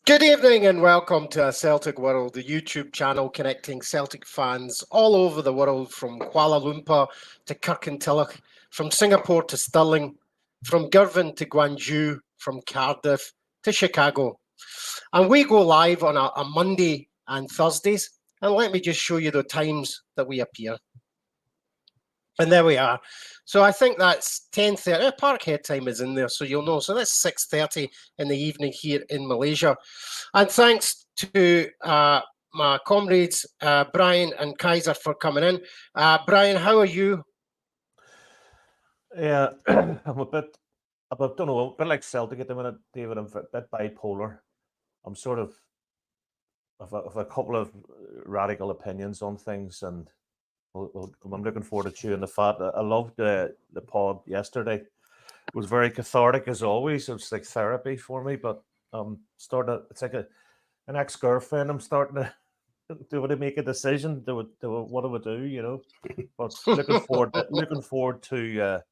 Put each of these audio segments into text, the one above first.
Good evening and welcome to Celtic World, the YouTube channel connecting Celtic fans all over the world, from Kuala Lumpur to Kirkintilloch, from Singapore to Stirling, from Girvan to Gwangju, from Cardiff to Chicago. And we go live on a Monday and Thursdays. And let me just show you the times that we appear. And there we are. So I think that's 10:30. Parkhead time is in there, so you'll know. So that's 6:30 in the evening here in Malaysia. And thanks to my comrades, Brian and Kaiser, for coming in. Brian, how are you? Yeah, I'm I don't know, a bit like Celtic at the minute, David. I'm a bit bipolar. I'm sort of a couple of radical opinions on things, and I'm looking forward to chewing the fat. I loved the pod yesterday. It was very cathartic as always. It was like therapy for me, but it's like an ex-girlfriend. I'm starting to do to make a decision. What do I do? You know, but looking forward to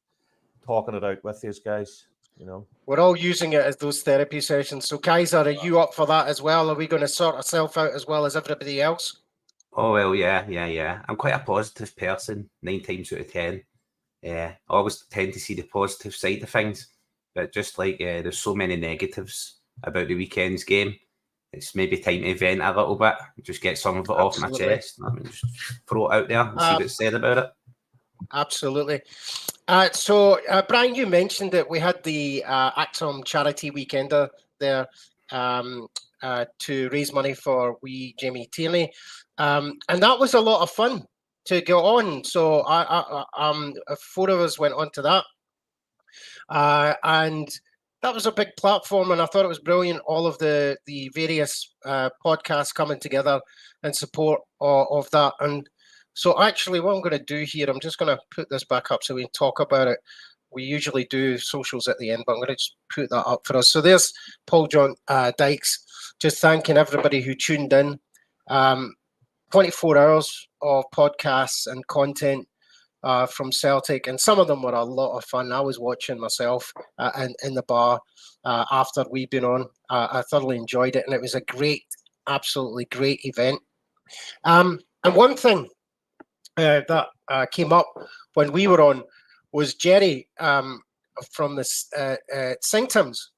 talking it out with these guys. You know, we're all using it as those therapy sessions. So, Kaiser, are you up for that as well? Are we going to sort ourselves out as well as everybody else? Oh, well, yeah. I'm quite a positive person, 9 times out of 10. I always tend to see the positive side of things, but just like there's so many negatives about the weekend's game, it's maybe time to vent a little bit, just get some of it off my chest. I mean, just throw it out there and see what's said about it. Absolutely. So, Brian, you mentioned that we had the Axom charity weekender there to raise money for wee Jamie Tierney. And that was a lot of fun to go on. So, four of us went on to that. And that was a big platform, and I thought it was brilliant. All of the various podcasts coming together in support of that. And so actually what I'm going to do here, I'm just going to put this back up so we can talk about it. We usually do socials at the end, but I'm going to just put that up for us. So there's Paul John Dykes, just thanking everybody who tuned in. 24 hours of podcasts and content from Celtic, and some of them were a lot of fun. I was watching myself in the bar after we'd been on. I thoroughly enjoyed it, and it was a absolutely great event. And one thing that came up when we were on was Jerry from the Sanctums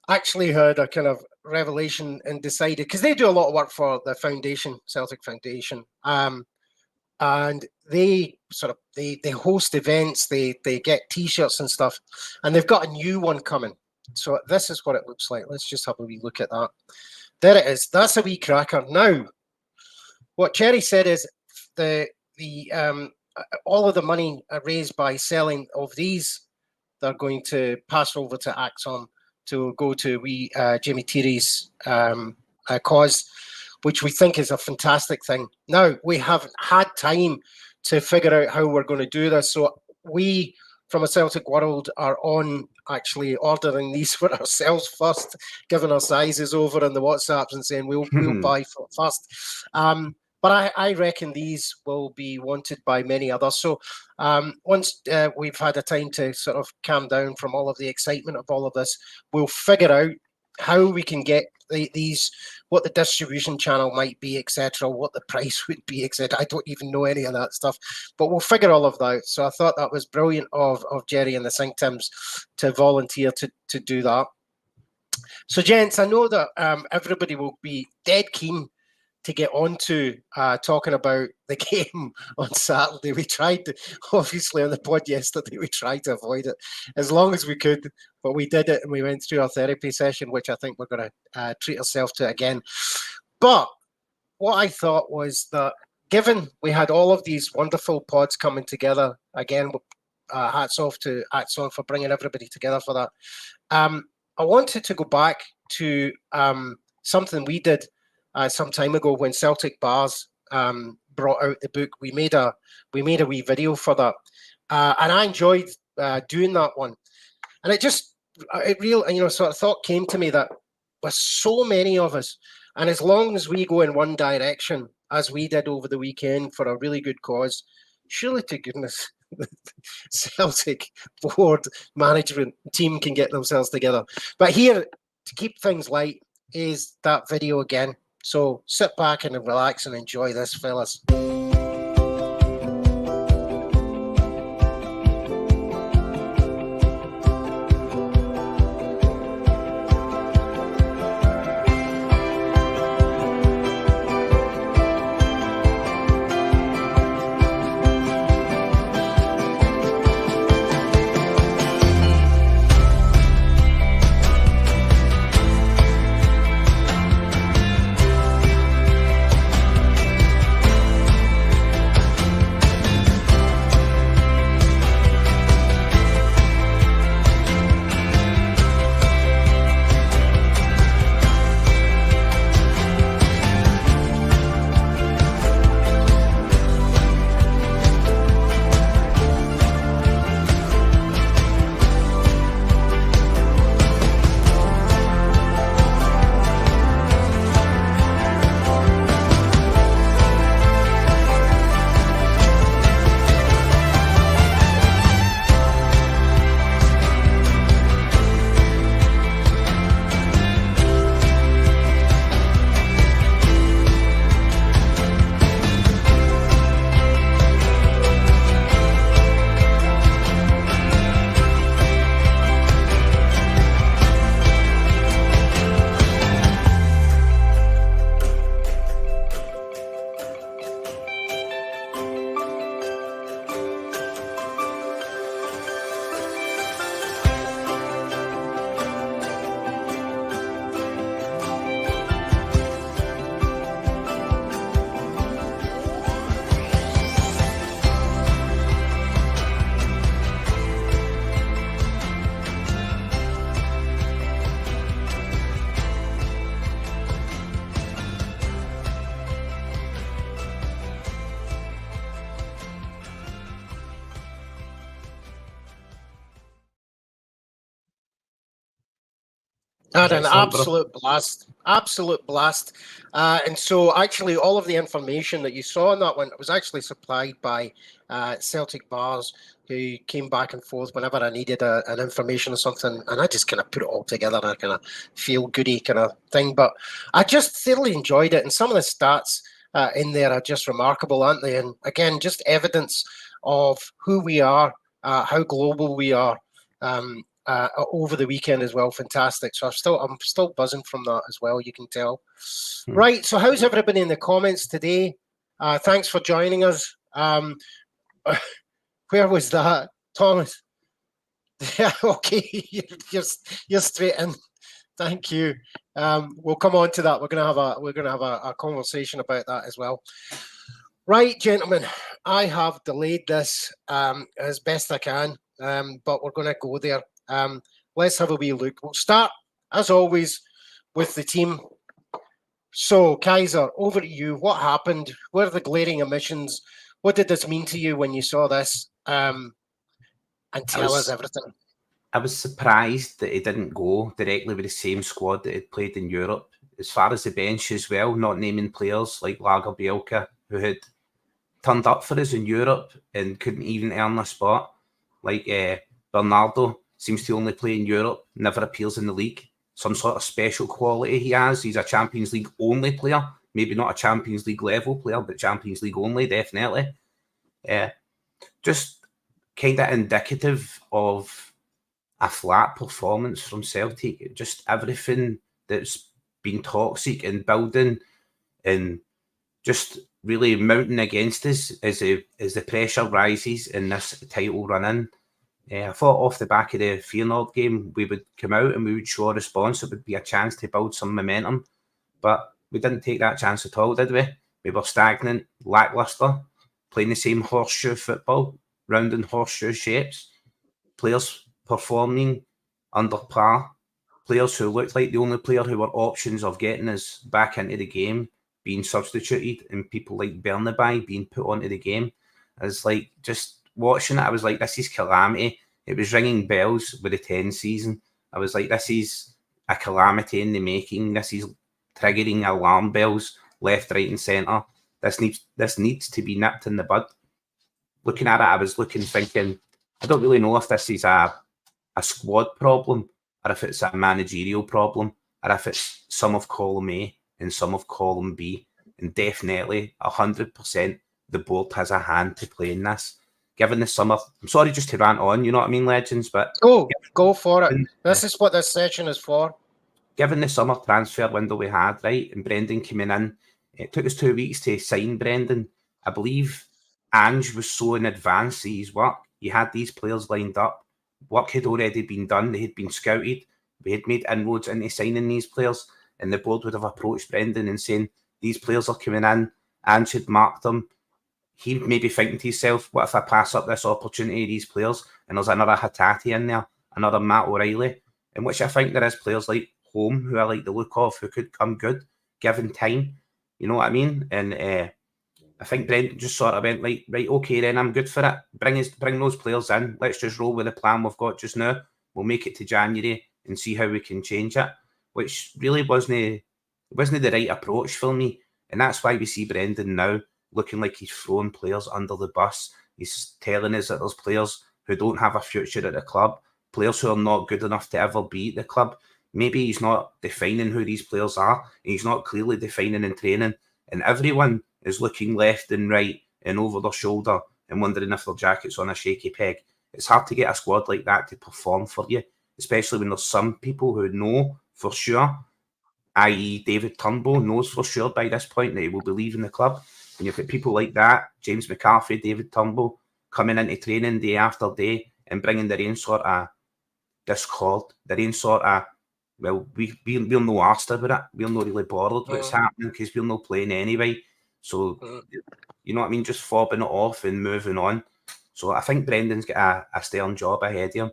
actually heard a kind of revelation and decided, because they do a lot of work for the foundation, Celtic Foundation, and they host events, they get T-shirts and stuff, and they've got a new one coming. So this is what it looks like. Let's just have a wee look at that. There it is. That's a wee cracker. Now, what Jerry said is the all of the money raised by selling of these, they're going to pass over to Axon to go to Jamie Tierney's cause, which we think is a fantastic thing. Now, we haven't had time to figure out how we're going to do this. So we, from a Celtic World, are on actually ordering these for ourselves first, giving our sizes over in the WhatsApps and saying we'll buy first. But I reckon these will be wanted by many others. So once we've had a time to sort of calm down from all of the excitement of all of this, we'll figure out how we can get these, what the distribution channel might be, etc., what the price would be, etc. I don't even know any of that stuff, but we'll figure all of that out. So I thought that was brilliant of Jerry and the Sanctums to volunteer to do that. So, gents, I know that everybody will be dead keen to get on to talking about the game on Saturday. We tried to, obviously on the pod yesterday, we tried to avoid it as long as we could, but we did it and we went through our therapy session, which I think we're going to treat ourselves to again. But what I thought was that given we had all of these wonderful pods coming together, again, hats off to Axon for bringing everybody together for that. I wanted to go back to something we did some time ago when Celtic Bars brought out the book. We made a wee video for that, and I enjoyed doing that one. And sort of thought came to me that with so many of us, and as long as we go in one direction, as we did over the weekend for a really good cause, surely to goodness, the Celtic board management team can get themselves together. But here, to keep things light, is that video again. So sit back and relax and enjoy this, fellas. Had an absolute blast. And so actually all of the information that you saw in that one was actually supplied by Celtic Bars, who came back and forth whenever I needed an information or something, and I just kind of put it all together in a kind of feel-goody kind of thing. But I just thoroughly enjoyed it, and some of the stats in there are just remarkable, aren't they? And again, just evidence of who we are, how global we are. Over the weekend as well, fantastic. So I'm still buzzing from that as well. You can tell. Right. So how's everybody in the comments today? Thanks for joining us. Where was that, Thomas? Yeah. Okay. You're straight in. Thank you. We'll come on to that. We're gonna have a conversation about that as well. Right, gentlemen. I have delayed this as best I can, but we're gonna go there. Let's have a wee look. We'll start, as always, with the team. So, Kaiser, over to you. What happened? What are the glaring omissions? What did this mean to you when you saw this? And tell us everything. I was surprised that he didn't go directly with the same squad that had played in Europe. As far as the bench as well, not naming players like Lagerbielke, who had turned up for us in Europe and couldn't even earn a spot. Like Bernardo seems to only play in Europe, never appears in the league. Some sort of special quality he has. He's a Champions League only player. Maybe not a Champions League level player, but Champions League only, definitely. Just kind of indicative of a flat performance from Celtic. Just everything that's been toxic and building and just really mounting against us as the pressure rises in this title run-in. I thought off the back of the Feyenoord game, we would come out and we would show a response. It would be a chance to build some momentum. But we didn't take that chance at all, did we? We were stagnant, lacklustre, playing the same horseshoe football, round in horseshoe shapes. Players performing under par. Players who looked like the only player who were options of getting us back into the game being substituted, and people like Bernabei being put onto the game. It's like, just watching it, I was like, this is calamity. It was ringing bells with the 10 season. I was like, this is a calamity in the making. This is triggering alarm bells left, right, and centre. This needs to be nipped in the bud. Looking at it, I was thinking, I don't really know if this is a squad problem or if it's a managerial problem. or if it's some of column A and some of column B. And definitely 100% the board has a hand to play in this. Given the summer, I'm sorry just to rant on, you know what I mean, legends, but go for it. This is what this session is for. Given the summer transfer window we had, right, and Brendan coming in, it took us 2 weeks to sign Brendan. I believe Ange was so in advance of his work. He had these players lined up. Work had already been done. They had been scouted. We had made inroads into signing these players, and the board would have approached Brendan and saying, these players are coming in. Ange had marked them. He'd maybe thinking to himself, what if I pass up this opportunity, these players, and there's another Hattati in there, another Matt O'Reilly, in which I think there is players like Home who I like the look of, who could come good, given time. You know what I mean? And I think Brendan just sort of went like, right, okay, then I'm good for it. Bring those players in. Let's just roll with the plan we've got just now. We'll make it to January and see how we can change it, which really wasn't the right approach for me. And that's why we see Brendan now looking like he's throwing players under the bus. He's telling us that there's players who don't have a future at the club, players who are not good enough to ever be at the club. Maybe he's not defining who these players are. He's not clearly defining in training. And everyone is looking left and right and over their shoulder and wondering if their jacket's on a shaky peg. It's hard to get a squad like that to perform for you, especially when there's some people who know for sure, i.e. David Turnbull knows for sure by this point that he will be leaving the club. And you've got people like that, James McCarthy, David Turnbull, coming into training day after day and bringing their own sort of discord, their own sort of, well, we're no arsed about it. We're not really bothered what's happening because we're not playing anyway. So, you know what I mean? Just fobbing it off and moving on. So I think Brendan's got a stern job ahead of him.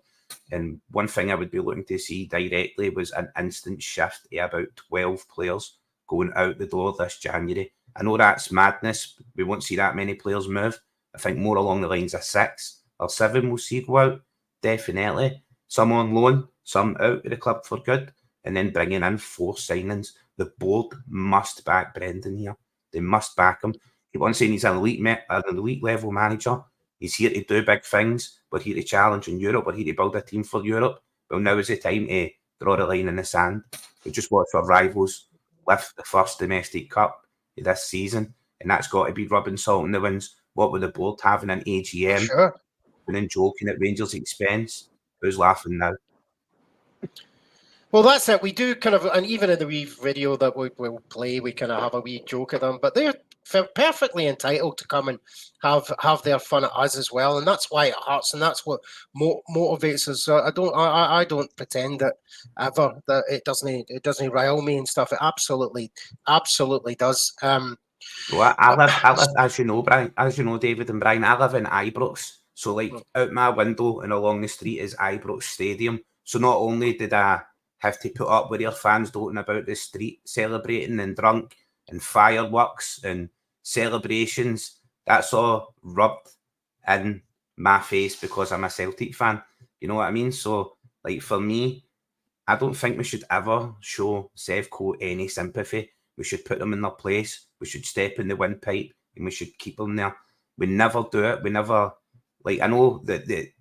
And one thing I would be looking to see directly was an instant shift to about 12 players going out the door this January. I know that's madness. We won't see that many players move. I think more along the lines of 6 or 7 we'll see go out. Definitely. Some on loan, some out of the club for good, and then bringing in 4 signings. The board must back Brendan here. They must back him. Keep on saying he's an elite level manager. He's here to do big things. We're here to challenge in Europe. We're here to build a team for Europe. Well, now is the time to draw the line in the sand. We just watch our rivals lift the first domestic cup of this season, and that's got to be rubbing salt in the winds. What with the board having an AGM and then joking at Rangers' expense? Who's laughing now? Well, that's it. We do kind of, and even in the wee video that we'll play, we kind of have a wee joke at them, but they're perfectly entitled to come and have their fun at us as well, and that's why it hurts, and that's what motivates us. So I don't pretend that ever that it doesn't rile me and stuff. It absolutely does. Well, I live, as you know, Brian, David and Brian, I live in Ibrox. So, like, out my window and along the street is Ibrox Stadium. So not only did I have to put up with their fans doting about the street, celebrating and drunk and fireworks and celebrations, that's all rubbed in my face because I'm a Celtic fan. You know what I mean? So, like, for me, I don't think we should ever show Sevco any sympathy. We should put them in their place. We should step in the windpipe and we should keep them there. We never do it. We never, like, I know that the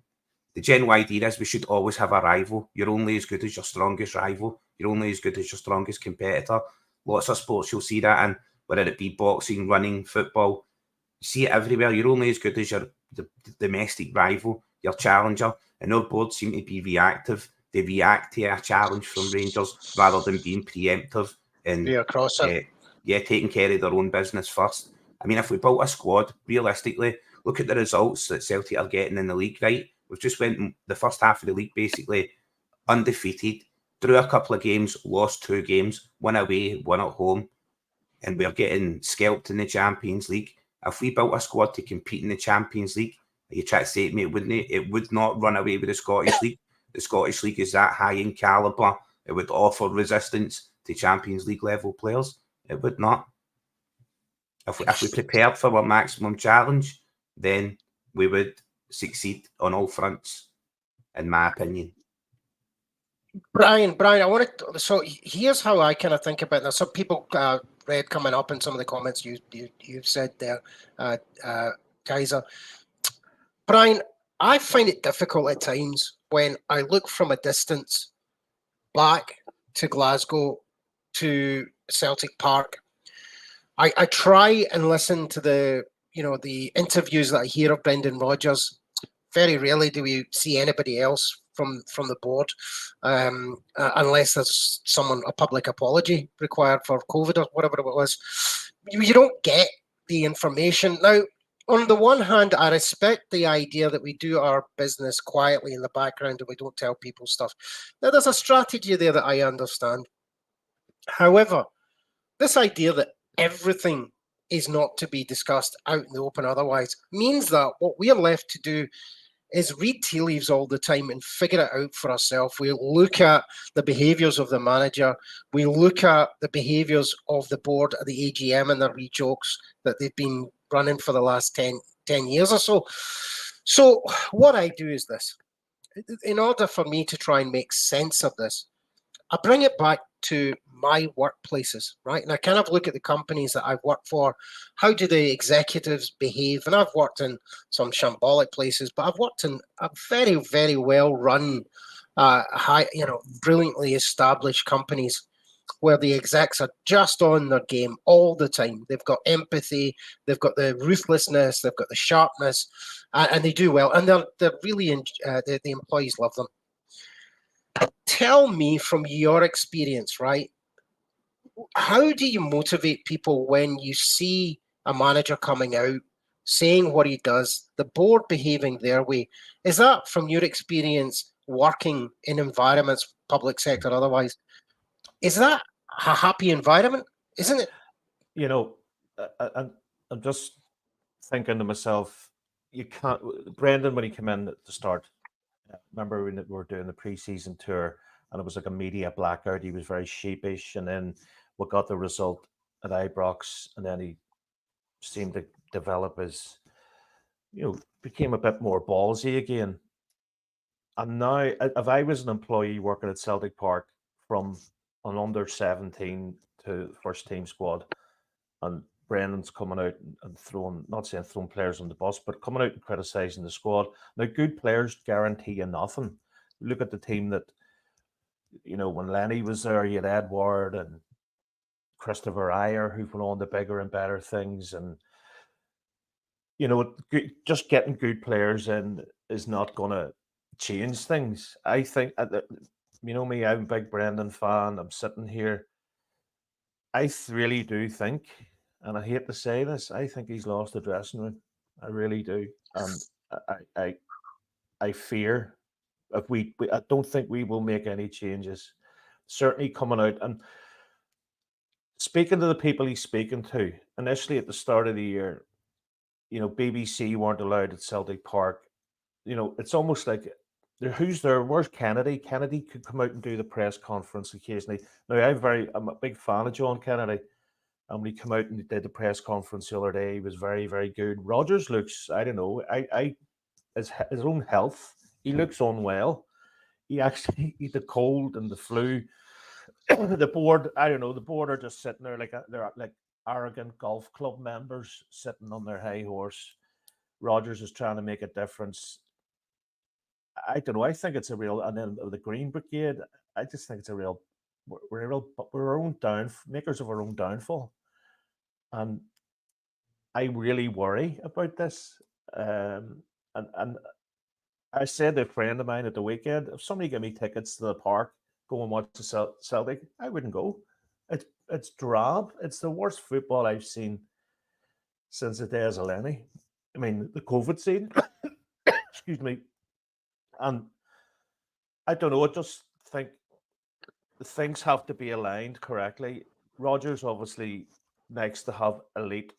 general idea is we should always have a rival. You're only as good as your strongest rival. You're only as good as your strongest competitor. Lots of sports you'll see that in, whether it be boxing, running, football. You see it everywhere. You're only as good as the domestic rival, your challenger. And our boards seem to be reactive. They react to a challenge from Rangers rather than being preemptive and taking care of their own business first. I mean, if we built a squad, realistically, look at the results that Celtic are getting in the league, right? We've just went the first half of the league basically undefeated, drew a couple of games, lost 2 games, 1 away, 1 at home, and we're getting scalped in the Champions League. If we built a squad to compete in the Champions League, you try to say to me, it would not run away with the Scottish League. The Scottish League is that high in calibre. It would offer resistance to Champions League level players. It would not. If we prepared for our maximum challenge, then we would succeed on all fronts, in my opinion. Brian, I want to. So here's how I kind of think about this. Some people read coming up in some of the comments you've said there, Kaiser. Brian, I find it difficult at times when I look from a distance back to Glasgow, to Celtic Park, I try and listen to the interviews that I hear of Brendan Rodgers. Very rarely do we see anybody else from the board, unless there's a public apology required for COVID or whatever it was. You don't get the information. Now, on the one hand, I respect the idea that we do our business quietly in the background and we don't tell people stuff. Now, there's a strategy there that I understand. However, this idea that everything is not to be discussed out in the open otherwise means that what we're left to do is read tea leaves all the time and figure it out for ourselves. We look at the behaviours of the manager. We look at the behaviours of the board at the AGM and their wee jokes that they've been running for the last 10 years or so. So what I do is this. In order for me to try and make sense of this, I bring it back to my workplaces, right? And I kind of look at the companies that I've worked for. How do the executives behave? And I've worked in some shambolic places, but I've worked in a very, very well-run, brilliantly established companies where the execs are just on their game all the time. They've got empathy, they've got the ruthlessness, they've got the sharpness, and they do well. And they're really the employees love them. Tell me from your experience, right? How do you motivate people when you see a manager coming out, saying what he does, the board behaving their way? Is that from your experience working in environments, public sector, otherwise? Is that a happy environment? Isn't it? You know, I'm just thinking to myself, you can't. Brendan, when he came in at the start, remember when we were doing the pre-season tour and it was like a media blackout, he was very sheepish, and then we got the result at Ibrox, and then he seemed to develop his, became a bit more ballsy again. And now, if I was an employee working at Celtic Park from an under 17 to first team squad, and Brendan's coming out and throwing, not saying throwing players on the bus, but coming out and criticising the squad. Now, good players guarantee you nothing. Look at the team that, when Lenny was there, you had Edward and Christopher Ayer, who've went on to bigger and better things. And, just getting good players in is not going to change things. I think, me, I'm a big Brendan fan. I'm sitting here. I really do think, and I hate to say this, I think he's lost the dressing room. I really do. And I fear if I don't think we will make any changes. Certainly coming out and speaking to the people he's speaking to, initially at the start of the year, BBC weren't allowed at Celtic Park. It's almost like, who's there? Where's Kennedy? Kennedy could come out and do the press conference occasionally. Now, I'm a big fan of John Kennedy. And when he came out and he did the press conference the other day, he was very, very good. Rodgers looks, I don't know, his own health, he looks unwell. He the cold and the flu. The board, I don't know, the board are just sitting there they're like arrogant golf club members sitting on their high horse. Rodgers is trying to make a difference. I don't know. I think it's a real, and then the Green Brigade, I just think it's we're our own makers of our own downfall. And I really worry about this. And I said to a friend of mine at the weekend, if somebody gave me tickets to the park, go and watch the Celtic, I wouldn't go. It's drab. It's the worst football I've seen since the days of Lenny. I mean, the COVID scene. Excuse me. And I don't know, I just think the things have to be aligned correctly. Rodgers obviously likes to have elite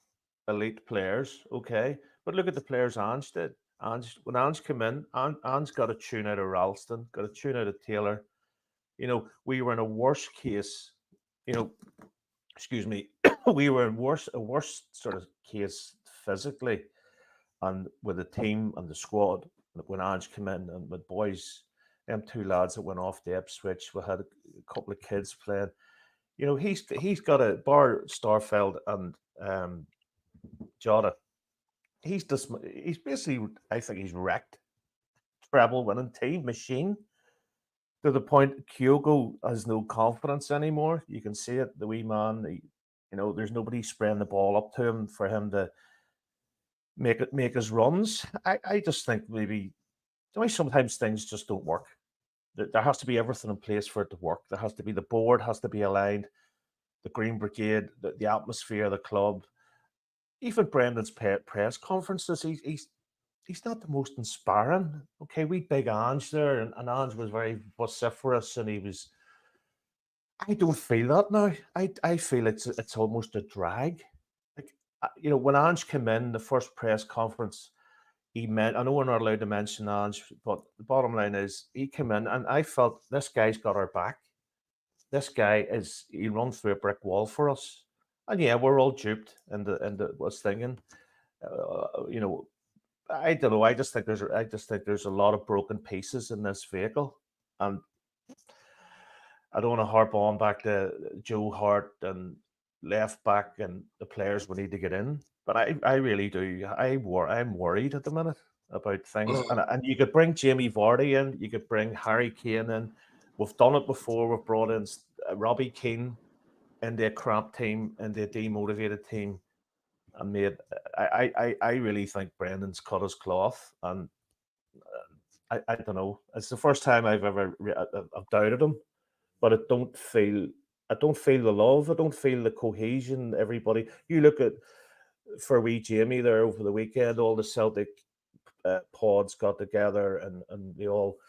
players, okay? But look at the players Ange did. When Ange came in, Ange got a tune out of Ralston, got a tune out of Taylor. We were in a worse case, excuse me, we were in a worse sort of case physically and with the team and the squad when Ange came in, and with boys, them two lads that went off to Ipswich, we had a couple of kids playing. He's got a bar Starfeld and Jota. He's basically, I think he's wrecked. Treble winning team machine. to the point Kyogo has no confidence anymore. You can see it. The wee man, there's nobody spraying the ball up to him for him to make his runs. I just think maybe sometimes things just don't work. There has to be everything in place for it to work. There has to be, the board has to be aligned, the Green Brigade, the atmosphere of the club. Even Brendan's press conferences, he's not the most inspiring. Okay, we big Ange there, and Ange was very vociferous, and he was. I don't feel that now. I feel it's almost a drag. Like, when Ange came in the first press conference, I know we're not allowed to mention Ange, but the bottom line is he came in, and I felt this guy's got our back. This guy he runs through a brick wall for us, and yeah, we're all duped into was thinking. I don't know. I just think there's a lot of broken pieces in this vehicle, and I don't want to harp on back to Joe Hart and left back and the players we need to get in, but I really do. I'm worried at the minute about things, and you could bring Jamie Vardy in, you could bring Harry Kane in. We've done it before. We've brought in Robbie Keane into a crap team, into a demotivated team. I really think Brendan's cut his cloth, and I don't know. It's the first time I've ever I've doubted him, but I don't feel the love. I don't feel the cohesion. Everybody, you look at for wee Jamie there over the weekend, all the Celtic pods got together and they all,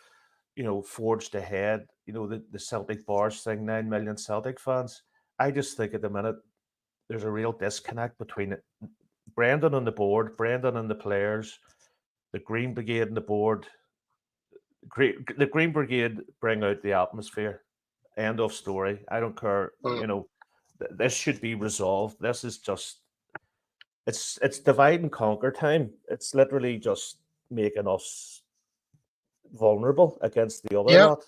forged ahead. The Celtic bars thing, 9 million Celtic fans. I just think at the minute there's a real disconnect between it. Brendan on the board, Brendan and the players, the Green Brigade and the board. The Green Brigade bring out the atmosphere. End of story. I don't care. This should be resolved. This is just it's divide and conquer time. It's literally just making us vulnerable against the other lot.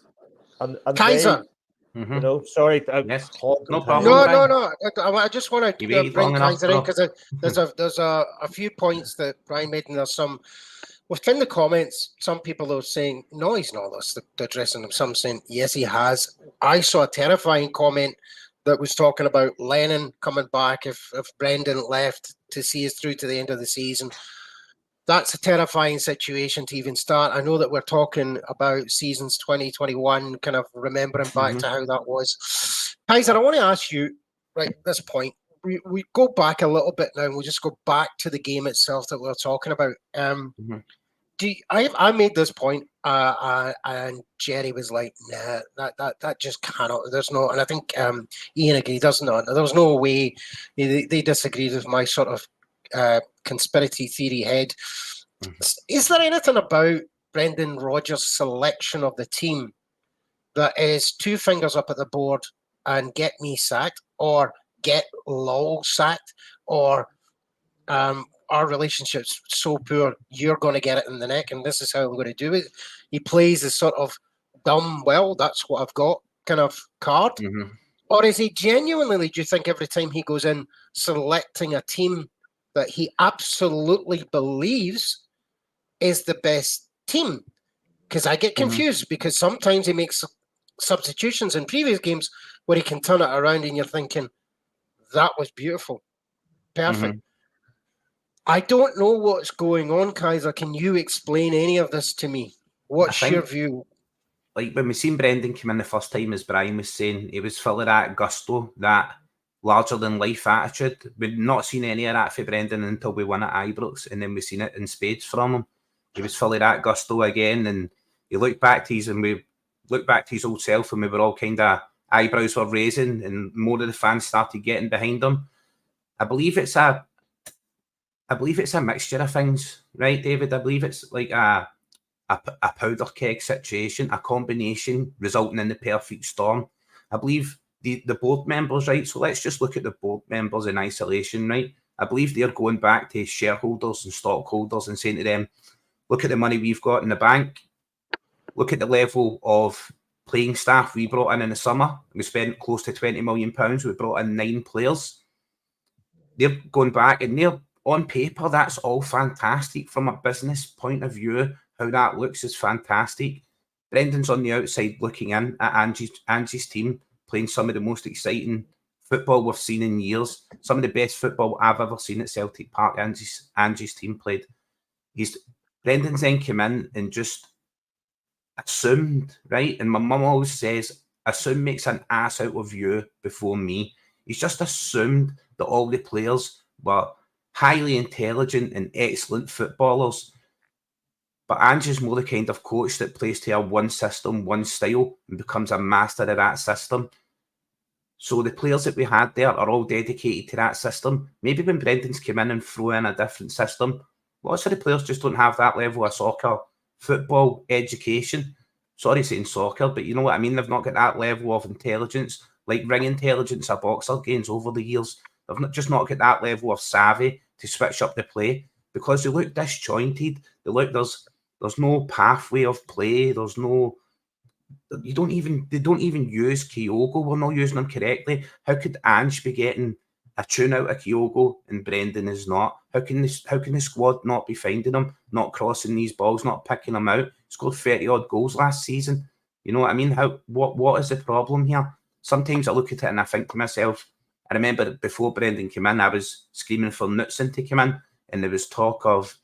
And Kaiser. Sorry. Yes. No problem. No. I just want to bring Kaiser in because there's a few points that Brian made, and there's some within the comments. Some people are saying no, he's not addressing him. Some saying yes, he has. I saw a terrifying comment that was talking about Lennon coming back if Brendan left to see us through to the end of the season. That's a terrifying situation to even start. I know that we're talking about seasons 2021, kind of remembering back to how that was. Kaiser, I want to ask you, right at this point, we go back a little bit now, and we'll just go back to the game itself that we're talking about. I made this point, and Jerry was like, "Nah, that just cannot. There's no." And I think Ian agreed. There's no way. They disagreed with my sort of conspiracy theory head. Is there anything about Brendan Rodgers' selection of the team that is two fingers up at the board and get me sacked, or get Lowell sacked, or our relationship's so poor, you're going to get it in the neck, and this is how I'm going to do it? He plays this sort of dumb, well, that's what I've got kind of card. Or is he genuinely, do you think, every time he goes in, selecting a team that he absolutely believes is the best team? Because I get confused, because sometimes he makes substitutions in previous games where he can turn it around and you're thinking, that was beautiful. Perfect. I don't know what's going on, Kaiser. Can you explain any of this to me? What's your view? Like when we seen Brendan come in the first time, as Brian was saying, he was full of that gusto, that larger than life attitude. We'd not seen any of that for Brendan until we won at Ibrox, and then we seen it in spades from him. He was full of that gusto again, and he looked back to his old self, and we were all kind of eyebrows were raising, and more of the fans started getting behind him. I believe it's a mixture of things, right, David? I believe it's like a powder keg situation, a combination resulting in the perfect storm. I believe the board members, right? So let's just look at the board members in isolation, right? I believe they're going back to shareholders and stockholders and saying to them, look at the money we've got in the bank. Look at the level of playing staff we brought in the summer. We spent close to £20 million. We brought in 9 players. They're going back, and they're on paper, that's all fantastic. From a business point of view, how that looks is fantastic. Brendan's on the outside looking in at Angie's team, playing some of the most exciting football we've seen in years. Some of the best football I've ever seen at Celtic Park. Angie's team played. Brendan's then come in and just assumed, right? And my mum always says, assume makes an ass out of you before me. He's just assumed that all the players were highly intelligent and excellent footballers. But Angie's more the kind of coach that plays to a one system, one style, and becomes a master of that system. So the players that we had there are all dedicated to that system. Maybe when Brendan's come in and throw in a different system, lots of the players just don't have that level of soccer, football, education. Sorry saying soccer, but you know what I mean? They've not got that level of intelligence, like ring intelligence a boxer gains over the years. They've just not got that level of savvy to switch up the play because they look disjointed. They look, there's no pathway of play. There's no... They don't even use Kyogo. We're not using them correctly. How could Ange be getting a tune out of Kyogo and Brendan is not? How can the squad not be finding him, not crossing these balls, not picking them out? Scored 30 odd goals last season. You know what I mean? What is the problem here? Sometimes I look at it and I think to myself, I remember before Brendan came in, I was screaming for Knutson to come in, and there was talk of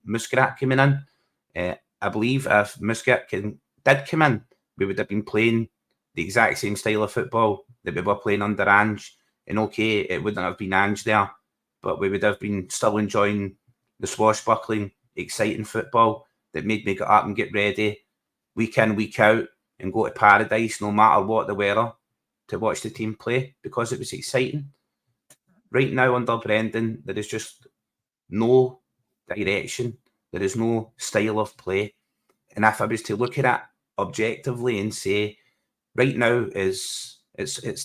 Muscat coming in. I believe if Muscat did come in, we would have been playing the exact same style of football that we were playing under Ange. And okay, it wouldn't have been Ange there, but we would have been still enjoying the swashbuckling, exciting football that made me get up and get ready week in, week out and go to paradise no matter what the weather to watch the team play because it was exciting. Right now under Brendan, there is just no direction. There is no style of play. And if I was to look at it objectively and say, right now it's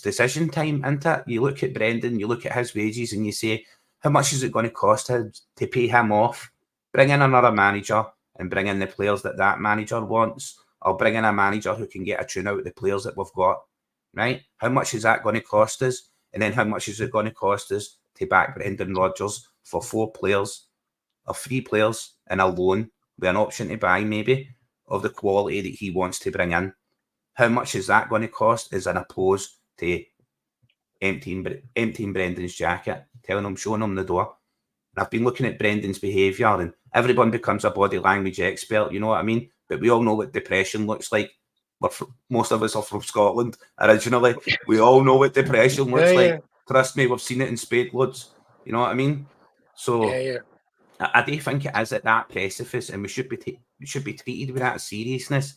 decision time, isn't it? You look at Brendan, you look at his wages and you say, how much is it going to cost him to pay him off? Bring in another manager and bring in the players that manager wants, or bring in a manager who can get a tune out of the players that we've got, right? How much is that going to cost us? And then how much is it going to cost us to back Brendan Rodgers for 4 players or 3 players in a loan with an option to buy maybe of the quality that he wants to bring in? How much is that going to cost as an opposed to emptying Brendan's jacket, telling him, showing him the door? And I've been looking at Brendan's behaviour and everyone becomes a body language expert, you know what I mean? But we all know what depression looks like. Most of us are from Scotland originally. We all know what depression looks like. Trust me, we've seen it in spade loads. You know what I mean? So I do think it is at that precipice, and we should be treated with that seriousness.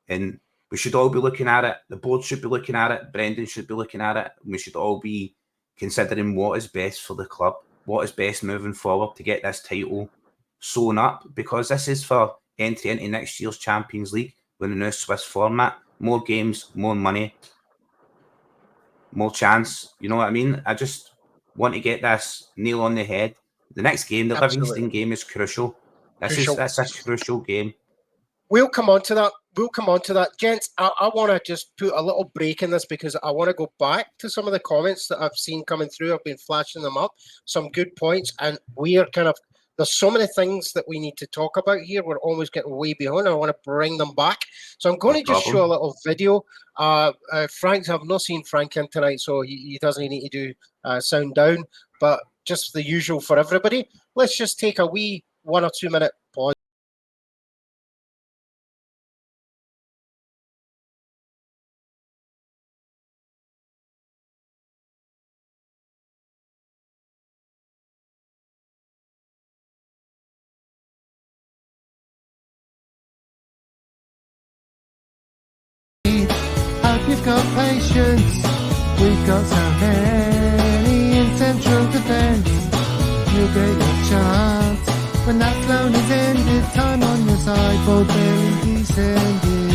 And we should all be looking at it. The board should be looking at it. Brendan should be looking at it. And we should all be considering what is best for the club, what is best moving forward to get this title sewn up, because this is for entry into next year's Champions League with the new Swiss format. More games, more money, more chance. You know what I mean? I just want to get this nail on the head. The next game, the Livingston game, is crucial. That's a crucial game. We'll come on to that. Gents, I want to just put a little break in this because I want to go back to some of the comments that I've seen coming through. I've been flashing them up. Some good points. And there's so many things that we need to talk about here. We're almost getting way behind. I want to bring them back. So I'm going to just show a little video. I've not seen Frank in tonight, so he doesn't need to do sound down. But just the usual for everybody. Let's just take a wee 1 or 2 minute pause. Hope you've got patience. We've got so many in central defence. You'll get your chance when that loan is ended. Time on your side, ball bearing descending.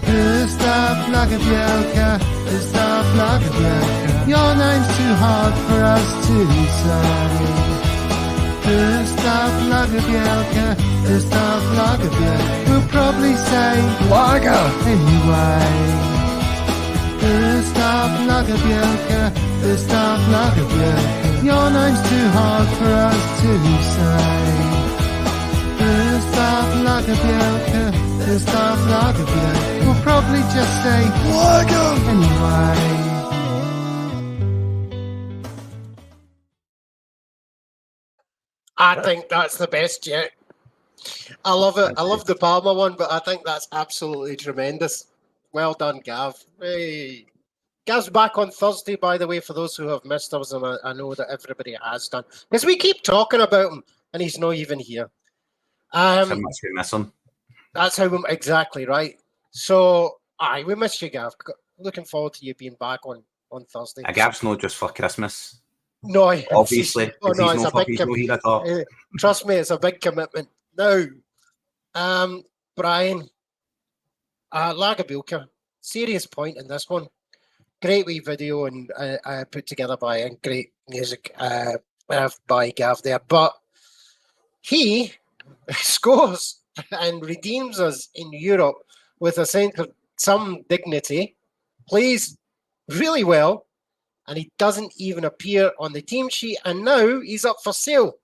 Gustav Lagerbielke, Gustav Lagerbielke. Your name's too hard for us to say. Gustav Lagerbielke, Gustav Lagerbielke. We'll probably say Lager anyway. Gustav Lagerbielke, Gustav Lagerbielke. Your name's too hard for us to say. Gustav Lagerbielke, Gustav Lagerbielke will probably just say, Lager! Anyway. I think that's the best yet. I love it. I love the Palmer one, but I think that's absolutely tremendous. Well done, Gav. Hey. Gav's back on Thursday, by the way, for those who have missed us, and I know that everybody has done. Because we keep talking about him, and he's not even here. How much we miss him. That's how exactly right. So, we miss you, Gav. Looking forward to you being back on Thursday. Gav's not just for Christmas. No, Obviously. Oh, no, he's no here at all. Trust me, it's a big commitment. Now, Brian, Lagerbielke, serious point in this one. Great wee video and put together by and great music by Gav there. But he scores and redeems us in Europe with a sense of some dignity, plays really well, and he doesn't even appear on the team sheet, and now he's up for sale.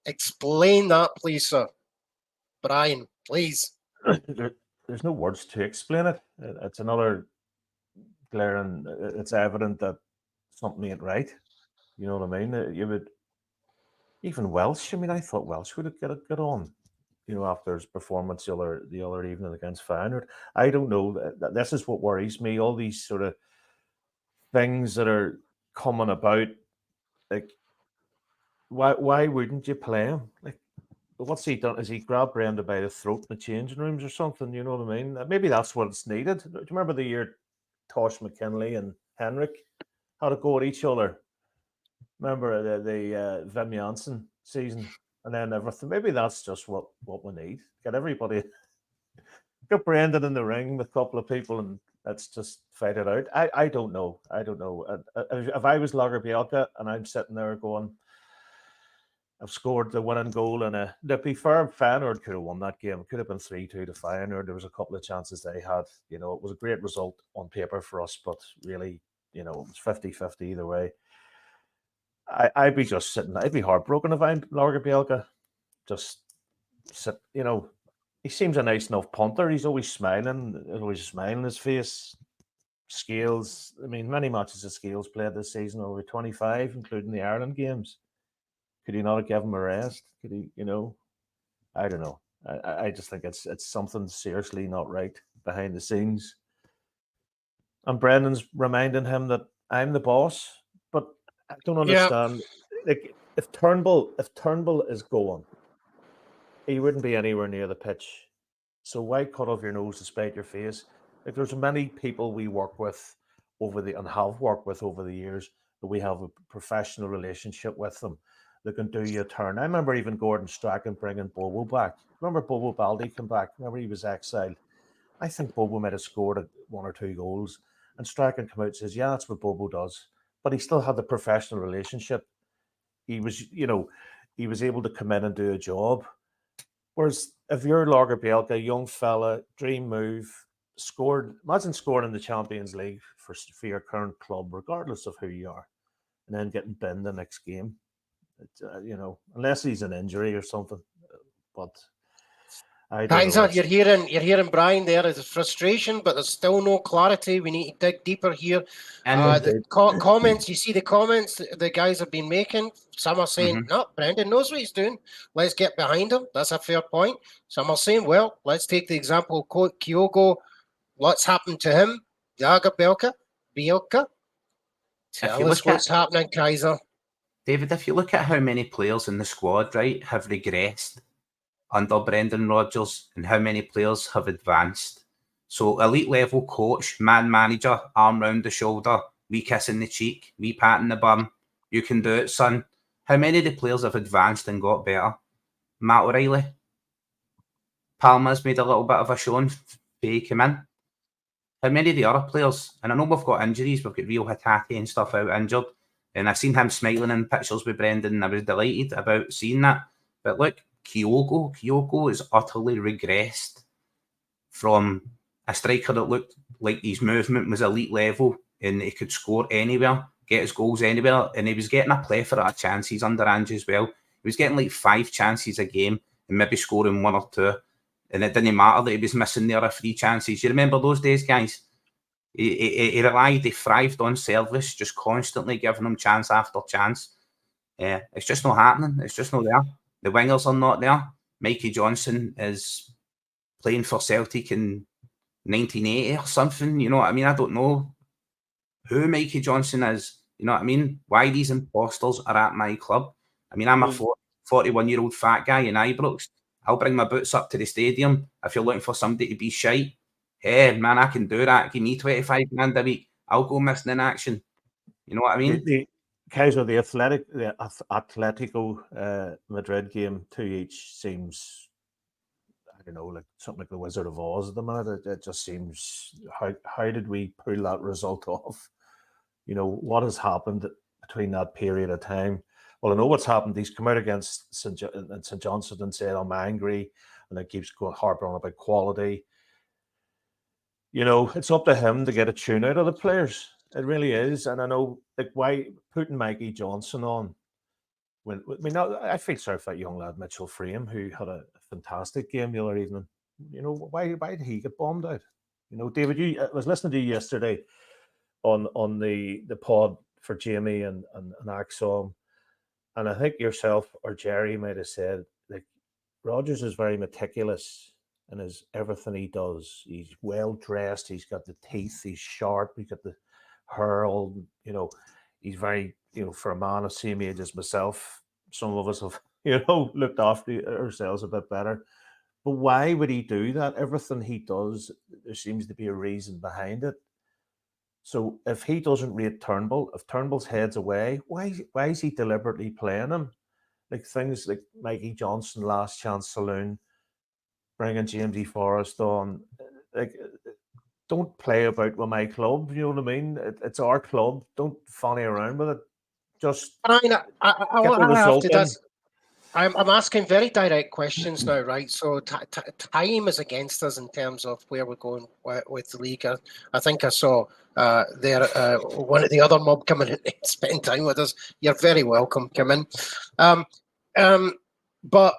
Explain that, please, sir. Brian, please. There's no words to explain it. It's another glaring. It's evident that something ain't right. You know what I mean? You would even Welsh. I mean, I thought Welsh would have got on. You know, after his performance the other evening against Feyenoord. I don't know. This is what worries me. All these sort of things that are coming about. Like, why wouldn't you play him? Like, what's he done? Has he grabbed Brenda by the throat in the changing rooms or something? You know what I mean? Maybe that's what's needed. Do you remember the year Tosh McKinley and Henrik had a go at each other? Remember the Wim Janssen season and then everything? Maybe that's just what we need. Get everybody, get Brendan in the ring with a couple of people and let's just fight it out. I don't know. If I was Lagerbielke and I'm sitting there going, I've scored the winning goal, and to be fair, Feyenoord could have won that game. It could have been 3-2 to Feyenoord. There was a couple of chances they had. You know, it was a great result on paper for us, but really, you know, it was 50-50 either way. I'd be just sitting. I'd be heartbroken if I'm Lagerbielke. Just sit. You know, he seems a nice enough punter. He's always smiling. Always a smile on his face. Scales. I mean, many matches of Scales played this season, over 25, including the Ireland games. Could he not have given him a rest? Could he, you know? I don't know. I just think it's something seriously not right behind the scenes. And Brendan's reminding him that I'm the boss, but I don't understand. Yeah. Like if Turnbull is going, he wouldn't be anywhere near the pitch. So why cut off your nose to spite your face? Like there's many people we work with and have worked with over the years that we have a professional relationship with them. They can do you a turn. I remember even Gordon Strachan bringing Bobo back. Remember Bobo Baldi come back? Remember he was exiled? I think Bobo might have scored 1 or 2 goals. And Strachan came out and says, yeah, that's what Bobo does. But he still had the professional relationship. He was, you know, he was able to come in and do a job. Whereas if you're Lagerbielke, a young fella, dream move, imagine scoring in the Champions League for your current club, regardless of who you are, and then getting binned the next game. You know, unless he's an injury or something, but I don't know. You're hearing Brian there as a frustration, but there's still no clarity. We need to dig deeper here. And the comments, you see the comments the guys have been making. Some are saying, no, Brendan knows what he's doing. Let's get behind him. That's a fair point. Some are saying, well, let's take the example of Kyogo. What's happened to him? Lagerbielke, Bielka. Tell us what's happening, Kaiser. David, if you look at how many players in the squad, right, have regressed under Brendan Rodgers and how many players have advanced. So elite level coach, man manager, arm round the shoulder, wee kiss in the cheek, wee pat in the bum. You can do it, son. How many of the players have advanced and got better? Matt O'Reilly. Palmer's made a little bit of a showing before he came in. How many of the other players? And I know we've got injuries. We've got Rio Hatate and stuff out injured. And I've seen him smiling in pictures with Brendan, and I was delighted about seeing that. But look, Kyogo is utterly regressed from a striker that looked like his movement was elite level and he could score anywhere, get his goals anywhere, and he was getting a plethora of chances under Ange as well. He was getting like 5 chances a game and maybe scoring 1 or 2. and it didn't matter that he was missing their referee chances. You remember those days, guys? He relied, he thrived on service, just constantly giving them chance after chance. It's just not happening. It's just not there. The wingers are not there. Mikey Johnson is playing for Celtic in 1980 or something. You know what I mean? I don't know who Mikey Johnson is. You know what I mean? Why these imposters are at my club. I mean, I'm a 41-year-old fat guy in Ibrox. I'll bring my boots up to the stadium if you're looking for somebody to be shite. Hey, man, I can do that. Give me 25 grand a week. I'll go missing in action. You know what I mean? The Kaiser, the Atletico Madrid game 2 each seems, I don't know, like something like the Wizard of Oz at the minute. It just seems, how did we pull that result off? You know, what has happened between that period of time? Well, I know what's happened. He's come out against St. Johnstone and said, I'm angry, and it keeps going harping on about quality. You know, it's up to him to get a tune out of the players. It really is. And I know, like, why putting Mikey Johnson on, I feel sorry for that young lad, Mitchell Frame, who had a fantastic game the other evening. You know, why did he get bombed out? You know, David, I was listening to you yesterday on the pod for Jamie and Axom, and I think yourself or Jerry might have said, like, Rodgers is very meticulous in everything he does. He's well dressed. He's got the teeth. He's sharp. He's got the hair. All, you know, he's very, you know, for a man of same age as myself, some of us have, you know, looked after ourselves a bit better. But why would he do that? Everything he does, there seems to be a reason behind it. So if he doesn't rate Turnbull, if Turnbull's head's away, why is he deliberately playing him? Like things like Mikey Johnson, Last Chance Saloon, bringing James E. Forrest on, like, don't play about with my club. You know what I mean? It's our club. Don't funny around with it. Just I have to. I'm asking very direct questions now, right? So time is against us in terms of where we're going with the league. I think I saw one of the other mob coming in and spending time with us. You're very welcome. Come in. But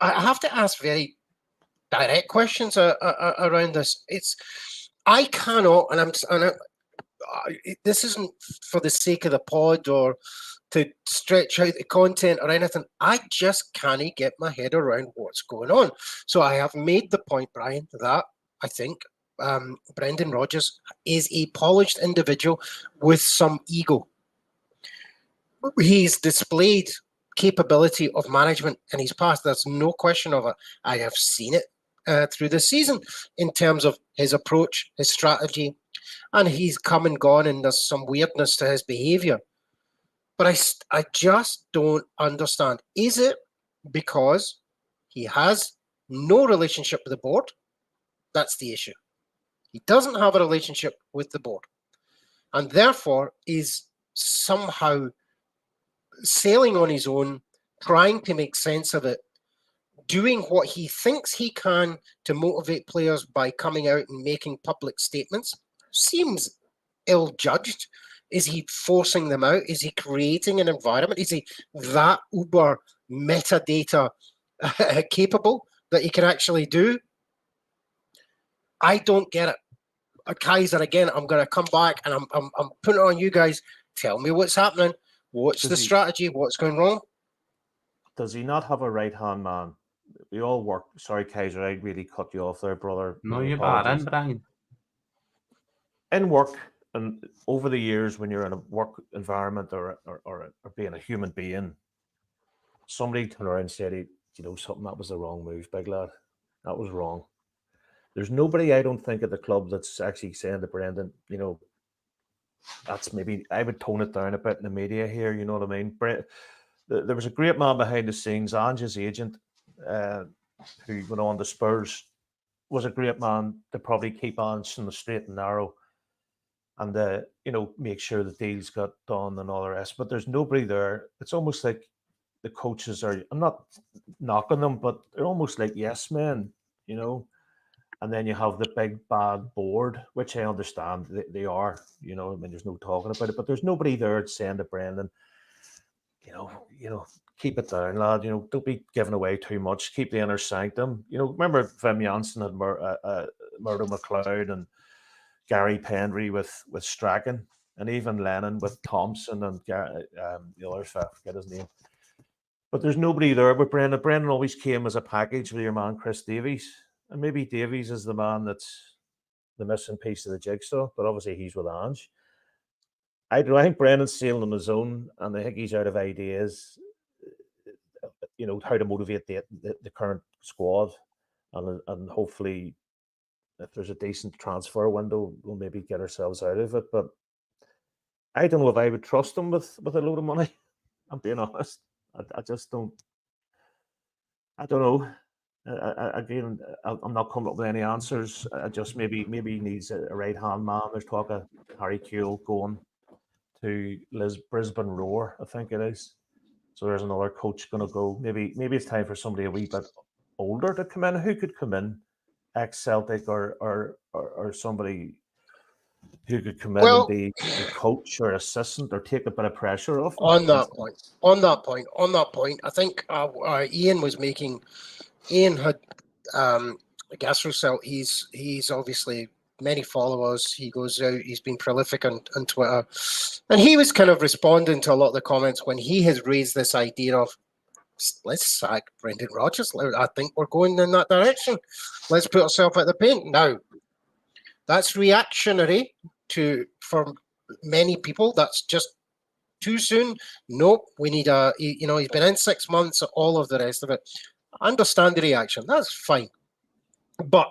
I have to ask very direct questions around this. I cannot, this isn't for the sake of the pod or to stretch out the content or anything. I just can't get my head around what's going on. So I have made the point, Brian, that I think Brendan Rodgers is a polished individual with some ego. He's displayed capability of management in his past. There's no question of it. I have seen it through the season in terms of his approach, his strategy, and he's come and gone, and there's some weirdness to his behaviour. But I just don't understand. Is it because he has no relationship with the board? That's the issue. He doesn't have a relationship with the board, and therefore is somehow sailing on his own, trying to make sense of it, doing what he thinks he can to motivate players by coming out and making public statements. Seems ill-judged. Is he forcing them out? Is he creating an environment? Is he that uber metadata capable that he can actually do? I don't get it. Kaiser, again, I'm going to come back and I'm putting it on you guys. Tell me what's happening. What's the strategy? What's going wrong? Does he not have a right-hand man? We all work. Sorry, Kaiser, I really cut you off there, brother. No, you're bad, Brian. In work, and over the years, when you're in a work environment or being a human being, somebody turned around and said, you know, something, that was the wrong move, big lad. That was wrong. There's nobody, I don't think, at the club that's actually saying to Brendan, you know, that's maybe, I would tone it down a bit in the media here, you know what I mean? There was a great man behind the scenes, Ange's agent, who went on to Spurs, was a great man to probably keep Ange in the straight and narrow and, you know, make sure the deals got done and all the rest. But there's nobody there. It's almost like the coaches are, I'm not knocking them, but they're almost like yes men, you know. And then you have the big bad board, which I understand they are, you know, I mean, there's no talking about it, but there's nobody there saying to Brendan, you know, keep it down, lad. You know, don't be giving away too much. Keep the inner sanctum. You know, remember Wim Janssen had Murdo McLeod and Gary Pendry with Strachan, and even Lennon with Thompson and the other I forget his name. But there's nobody there with Brendan. Brendan always came as a package with your man Chris Davies, and maybe Davies is the man that's the missing piece of the jigsaw. But obviously he's with Ange. I think Brendan's sailing on his own, and I think he's out of ideas. You know, how to motivate the current squad, and hopefully, if there's a decent transfer window, we'll maybe get ourselves out of it. But I don't know if I would trust him with a load of money. I'm being honest. I just don't. I don't know. Again, I'm not coming up with any answers. I just maybe he needs a right hand man. There's talk of Harry Kewell going to Brisbane Roar, I think it is. So there's another coach going to go. Maybe it's time for somebody a wee bit older to come in. Who could come in? Ex-Celtic or somebody who could come in and be a coach or assistant or take a bit of pressure off them. On that point, I think Ian had Gastrosel. He's obviously many followers. He goes out. He's been prolific on Twitter, and he was kind of responding to a lot of the comments when he has raised this idea of let's sack Brendan Rodgers. I think we're going in that direction. Let's put ourselves at the paint now. That's reactionary for many people. That's just too soon. Nope. We need he's been in 6 months. All of the rest of it. I understand the reaction. That's fine. But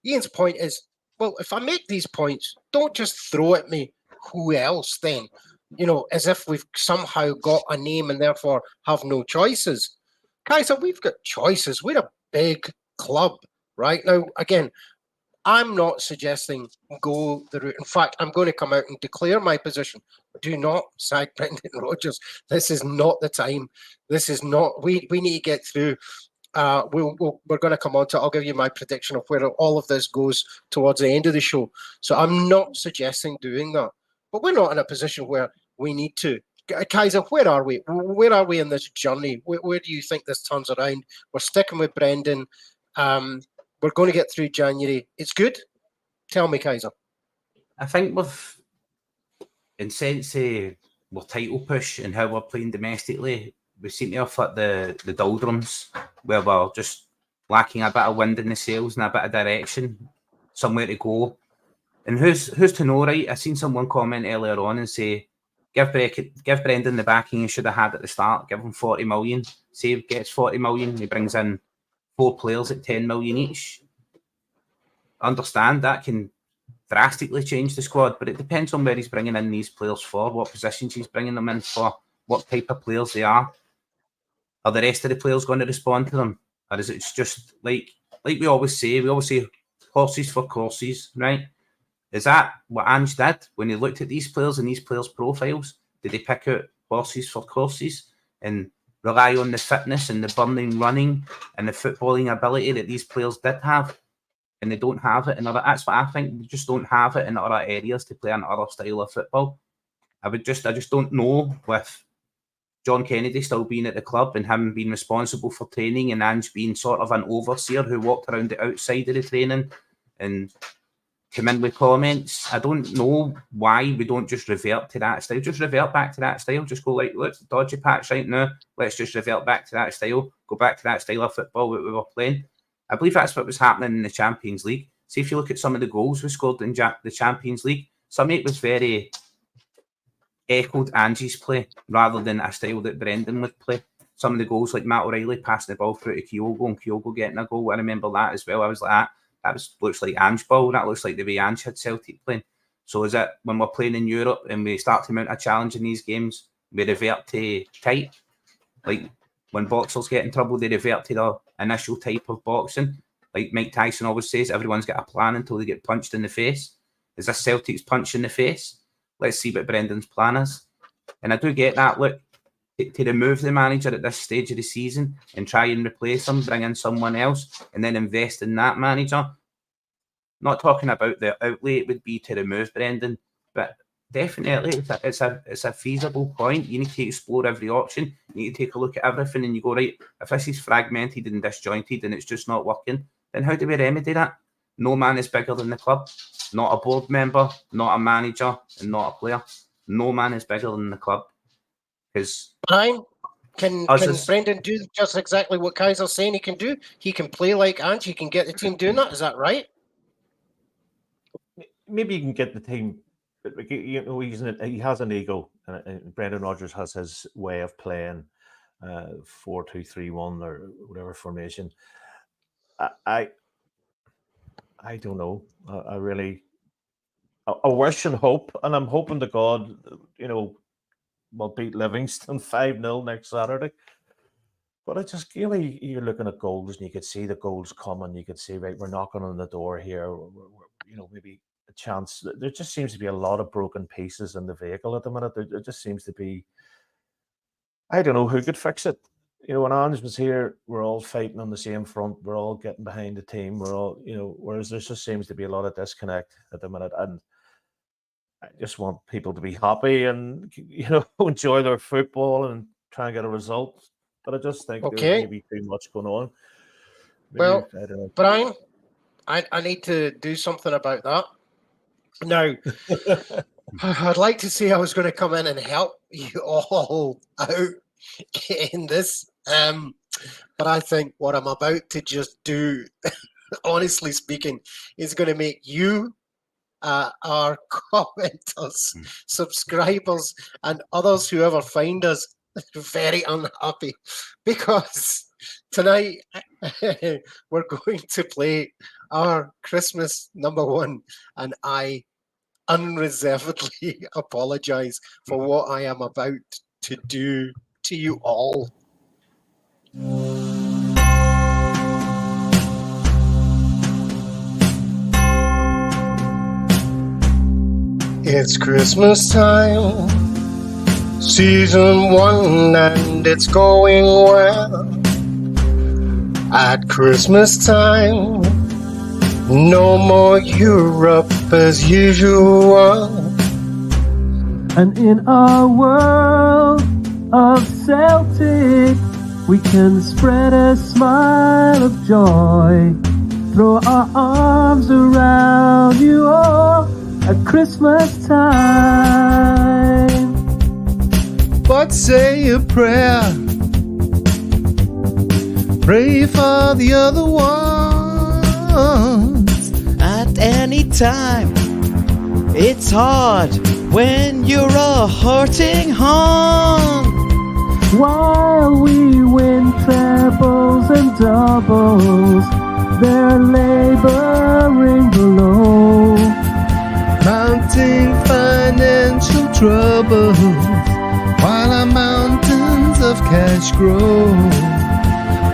Ian's point is, well, if I make these points, don't just throw at me who else then, as if we've somehow got a name and therefore have no choices. Kaiser, we've got choices. We're a big club right now. Again, I'm not suggesting go the route. In fact, I'm going to come out and declare my position. Do not sack Brendan Rodgers. This is not the time. This is not. We need to get through. We're going to come on to. I'll give you my prediction of where all of this goes towards the end of the show. So I'm not suggesting doing that, but we're not in a position where we need to. Kaiser, where are we? Where are we in this journey? Where do you think this turns around? We're sticking with Brendan. We're going to get through January. It's good. Tell me, Kaiser. I think in sense we're title push and how we're playing domestically, we seem to have hit the doldrums where we're just lacking a bit of wind in the sails and a bit of direction, somewhere to go. And who's to know, right? I seen someone comment earlier on and say, give Brendan the backing he should have had at the start. Give him 40 million. Say he gets 40 million, he brings in 4 players at 10 million each. I understand that can drastically change the squad, but it depends on where he's bringing in these players for, what positions he's bringing them in for, what type of players they are. Are the rest of the players going to respond to them? Or is it just like we always say horses for courses, right? Is that what Ange did when he looked at these players and these players' profiles? Did he pick out horses for courses and rely on the fitness and the burning running and the footballing ability that these players did have? And they don't have it in other. That's what I think. They just don't have it in other areas to play another style of football. I just don't know, with John Kennedy still being at the club and him being responsible for training and Ange being sort of an overseer who walked around the outside of the training and come in with comments. I don't know why we don't just revert to that style. Just revert back to that style. Just go like, let's dodgy patch right now. Let's just revert back to that style. Go back to that style of football that we were playing. I believe that's what was happening in the Champions League. See, if you look at some of the goals we scored in the Champions League, some of it was very echoed Ange's play rather than a style that Brendan would play. Some of the goals, like Matt O'Reilly passing the ball through to Kyogo and Kyogo getting a goal, I remember that as well. I was like, looks like Ange ball. That looks like the way Ange had Celtic playing. So is it when we're playing in Europe and we start to mount a challenge in these games, we revert to type? Like when boxers get in trouble, they revert to the initial type of boxing. Like Mike Tyson always says, everyone's got a plan until they get punched in the face. Is this Celtic's punch in the face? Let's see what Brendan's plan is. And I do get that. Look, to remove the manager at this stage of the season and try and replace him, bring in someone else, and then invest in that manager. Not talking about the outlay it would be to remove Brendan, but definitely, it's a feasible point. You need to explore every option. You need to take a look at everything, and you go, right, if this is fragmented and disjointed and it's just not working, then how do we remedy that? No man is bigger than the club. Not a board member, not a manager, and not a player. No man is bigger than the club. Because Brian, can Brendan do just exactly what Kaiser's saying he can do? He can play like Ange. He can get the team doing that. Is that right? Maybe you can get the team. You know, he has an ego, and Brendan Rodgers has his way of playing 4-2-3-1 or whatever formation. I don't know. I really, I wish and hope, and I'm hoping to God, you know, we'll beat Livingston 5-0 next Saturday. But I just, you know, you're looking at goals and you could see the goals coming. You could see, right, we're knocking on the door here. You know, maybe a chance. There just seems to be a lot of broken pieces in the vehicle at the minute. There just seems to be, I don't know who could fix it. You know, when Ange was here, we're all fighting on the same front. We're all getting behind the team. We're all, you know, whereas there just seems to be a lot of disconnect at the minute. And I just want people to be happy and, you know, enjoy their football and try and get a result. But I just think there's maybe too much going on. Maybe, well, I don't know. Brian, I need to do something about that. Now, I'd like to say I was going to come in and help you all out in this. But I think what I'm about to just do, honestly speaking, is going to make you, our commenters, subscribers, and others who ever find us very unhappy, because tonight we're going to play our Christmas number one, and I unreservedly apologize for what I am about to do to you all. It's Christmas time, season one, and it's going well. At Christmas time, no more Europe as usual. And in our world of Celtic, we can spread a smile of joy, throw our arms around you all at Christmas time. But say a prayer, pray for the other ones. At any time, it's hard when you're a hurting home. While we win trebles and doubles, they're laboring below, Mounting financial troubles, while our mountains of cash grow.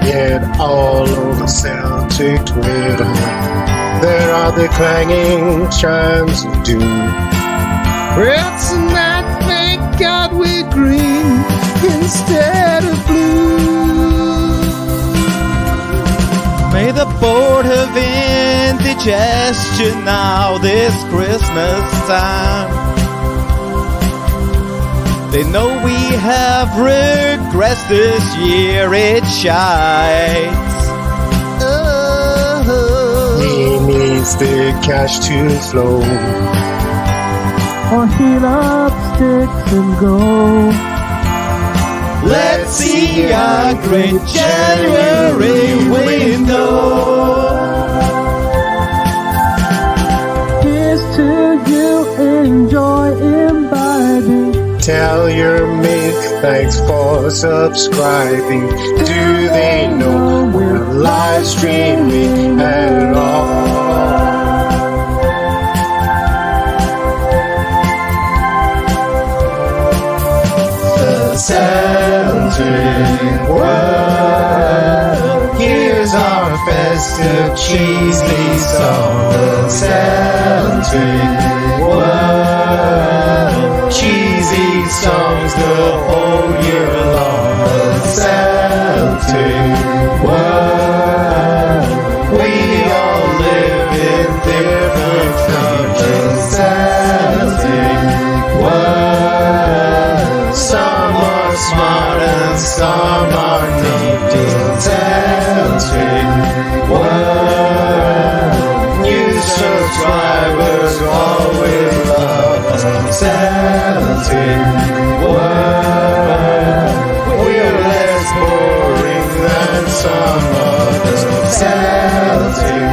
Yet all over Celtic Twitter, there are the clanging chimes of doom. Reds and that, thank God we're green instead of blue. May the board have indigestion now this Christmas time. They know we have regressed this year, it shites. He needs the cash to flow, or heal up sticks and go. Let's see a great January window. Here's to you, enjoy imbibing. Tell your mate thanks for subscribing. Do they know we're live streaming at all? The Celtic world, here's our festive cheesy song. The Celtic world, cheesy songs the whole year long. The Celtic world, we all live in different countries. Celtic smart and some are deep in Celtic world. New subscribers always love Celtic world. We're less boring than some others. Celtic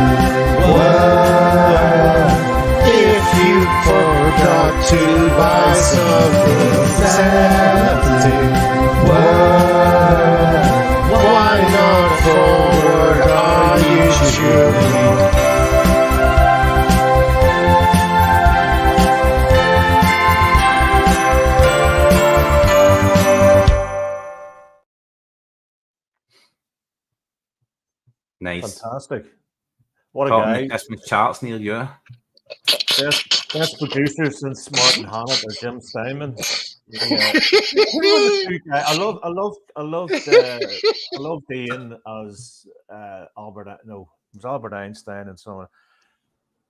world. If you forgot to buy something Celtic world, why not forward our YouTube link? Nice. Fantastic. What a Top of guy. the Christmas charts near you. Best producer since Martin Hannett or Jim Steinman. Yeah. Who were the two guys? I loved Ian as Albert. No, it was Albert Einstein and so on.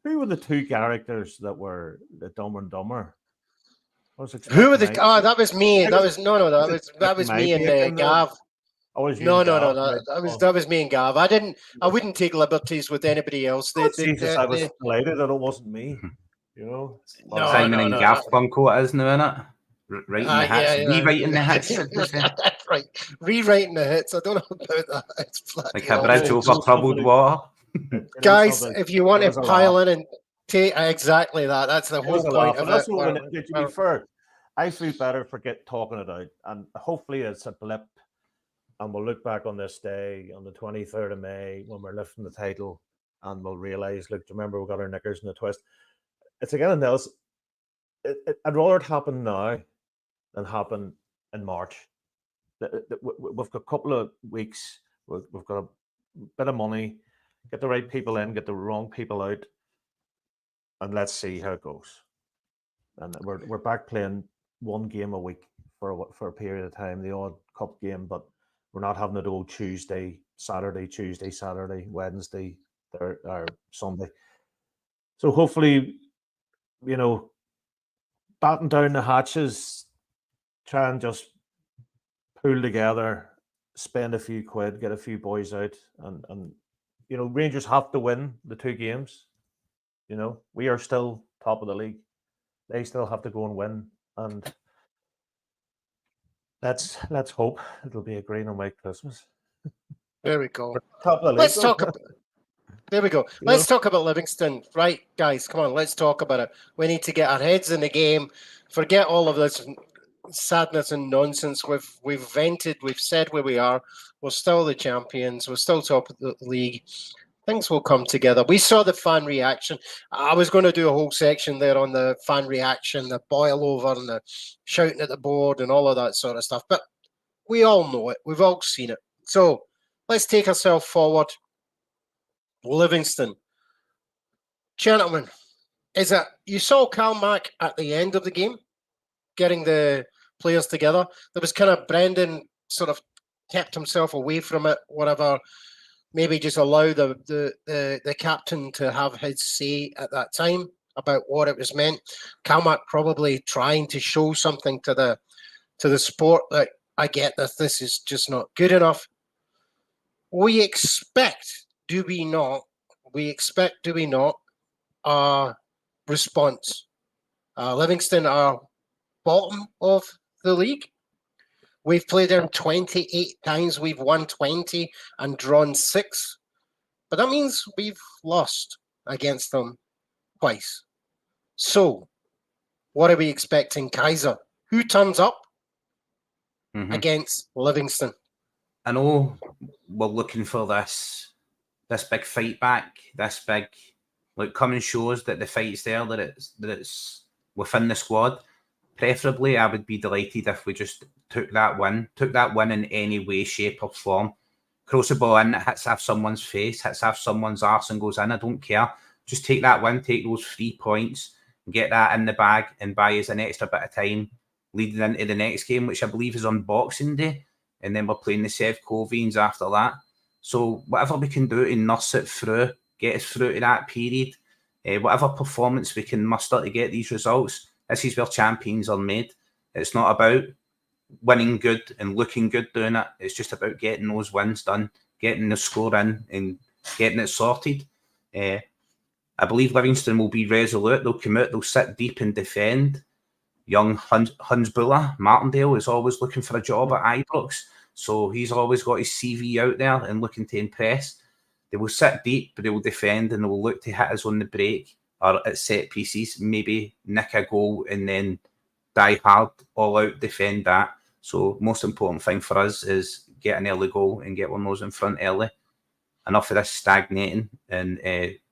Who were the two characters that were the Dumb and Dumber? Who were the? Oh, that was me. That was that was me and Gav. No, that was me and Gav. I wouldn't take liberties with anybody else. I was delighted that it wasn't me. You know, Simon and Gav Funko it is now, innit? Writing the hits, rewriting the hits. That's right, rewriting the hits. I don't know about that. It's like a bridge over troubled water. Guys, if you want to pile in and take exactly that, that's the whole point of it. To be fair, I feel better for talking it out, and hopefully it's a blip. And we'll look back on this day on the 23rd of May when we're lifting the title, and we'll realise, look, remember we got our knickers in a twist. It's again else. I'd rather it happen now than happen in March. We've got a couple of weeks. We've got a bit of money. Get the right people in, get the wrong people out, and let's see how it goes. And we're back playing one game a week for a period of time, the odd cup game, but we're not having to go Tuesday, Saturday, Wednesday, or Sunday. So hopefully, batten down the hatches, try and just pull together, spend a few quid, get a few boys out, and Rangers have to win the two games. We are still top of the league. They still have to go and win, and let's hope it'll be a green and white Christmas. There we go. Top of the league. Let's talk about. There we go. Let's talk about Livingston. Right, guys, come on, let's talk about it. We need to get our heads in the game. Forget all of this sadness and nonsense. We've vented, we've said where we are. We're still the champions. We're still top of the league. Things will come together. We saw the fan reaction. I was going to do a whole section there on the fan reaction, the boil over and the shouting at the board and all of that sort of stuff. But we all know it. We've all seen it. So let's take ourselves forward. Livingston. Gentlemen, you saw Cal Mack at the end of the game getting the players together. There was kind of Brendan sort of kept himself away from it, whatever. Maybe just allow the captain to have his say at that time about what it was meant. Cal Mack probably trying to show something to the sport that I get that this is just not good enough. We expect, do we not, a response. Livingston are bottom of the league. We've played them 28 times. We've won 20 and drawn 6. But that means we've lost against them twice. So, what are we expecting, Kaiser? Who turns up against Livingston? I know we're looking for this big fight back, this big, come and show us that the fight's there, that it's within the squad. Preferably, I would be delighted if we just took that win in any way, shape or form. Cross the ball in, it hits off someone's face, hits off someone's arse and goes in. I don't care. Just take that win, take those 3 points, and get that in the bag and buy us an extra bit of time leading into the next game, which I believe is on Boxing Day. And then we're playing the Seth Covians after that. So whatever we can do to nurse it through, get us through to that period, whatever performance we can muster to get these results, this is where champions are made. It's not about winning good and looking good doing it. It's just about getting those wins done, getting the score in and getting it sorted. I believe Livingston will be resolute. They'll come out, they'll sit deep and defend. Young Hunsbuller, Martindale, is always looking for a job at Ibrox. So he's always got his CV out there and looking to impress. They will sit deep, but they will defend and they will look to hit us on the break or at set pieces, maybe nick a goal and then die hard, all out, defend that. So most important thing for us is get an early goal and get one of those in front early. Enough of this stagnating and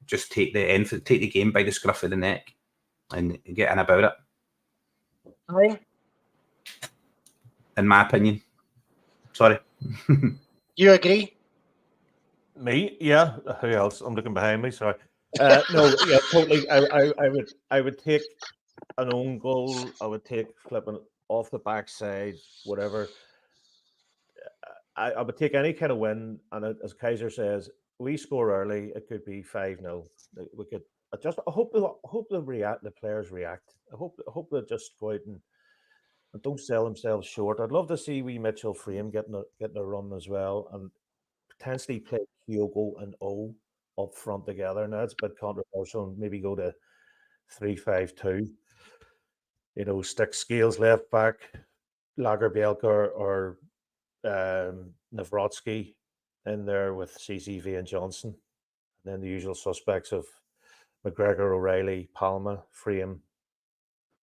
just take the game by the scruff of the neck and get in about it. Aye. In my opinion. Sorry. You agree? Me? Yeah. Who else? I'm looking behind me. Sorry. No. Yeah. Totally. I would take an own goal. I would take flipping off the backside, whatever. I would take any kind of win, and as Kaiser says, we score early. It could be 5-0. We could. I hope the players react. I hope they just go out and don't sell themselves short. I'd love to see wee Mitchell Frame getting a run as well, and potentially play Kyogo and O up front together. Now it's a bit controversial. Maybe go to 3-5-2. Stick Scales left back, Lagerbielke or Nawrocki in there with CCV and Johnson, and then the usual suspects of McGregor, O'Reilly, Palma, Frame,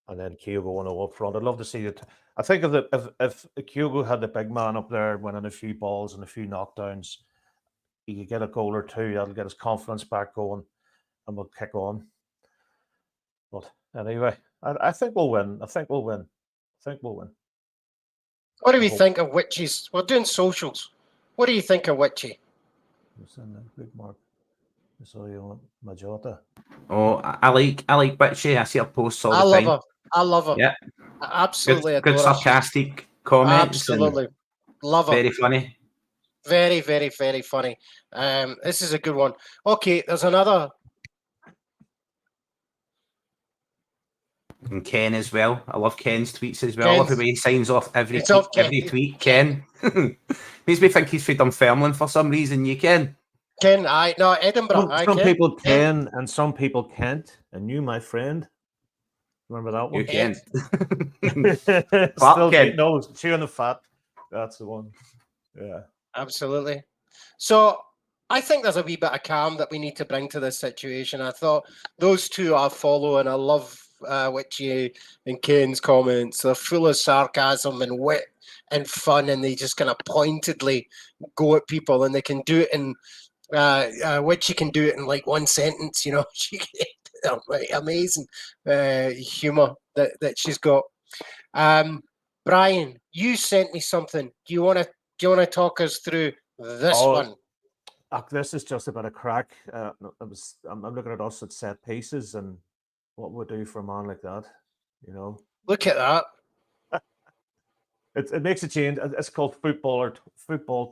and then Kyogo and O up front. I'd love to see it. I think if Kyogo had the big man up there winning a few balls and a few knockdowns, he could get a goal or two. That'll get his confidence back going, and we'll kick on. But anyway, I think we'll win. I think we'll win. What do we think of Witchy's? We're doing socials. What do you think of Witchy? Good mark. Majota. Oh, I like Witchy. I see her posts all the time. I love her. Yeah. I absolutely good adore her. sarcastic comments. Absolutely. Love her. Very funny. Very, very, very funny. This is a good one. Okay, there's another. And Ken as well. I love Ken's tweets as well. I love the way he signs off every tweet. Ken. Makes me think he's from Dunfermline for some reason. You Ken. Ken, no, Edinburgh. Some people can and some people can't. And you, my friend, remember that one? You can't. Still Ken. No, chewing the fat. That's the one. Yeah. Absolutely. So I think there's a wee bit of calm that we need to bring to this situation. I thought those two I follow, and I love Witchy and Ken's comments. They're full of sarcasm and wit and fun, and they just kind of pointedly go at people, and they can do it in Witchy can do it in like one sentence. She can, amazing humor that she's got. Brian, you sent me something. Do you want to talk us through this one? This is just about a crack. I'm looking at us at set pieces and what we do for a man like that. Look at that. It makes a change. It's called football twats. Football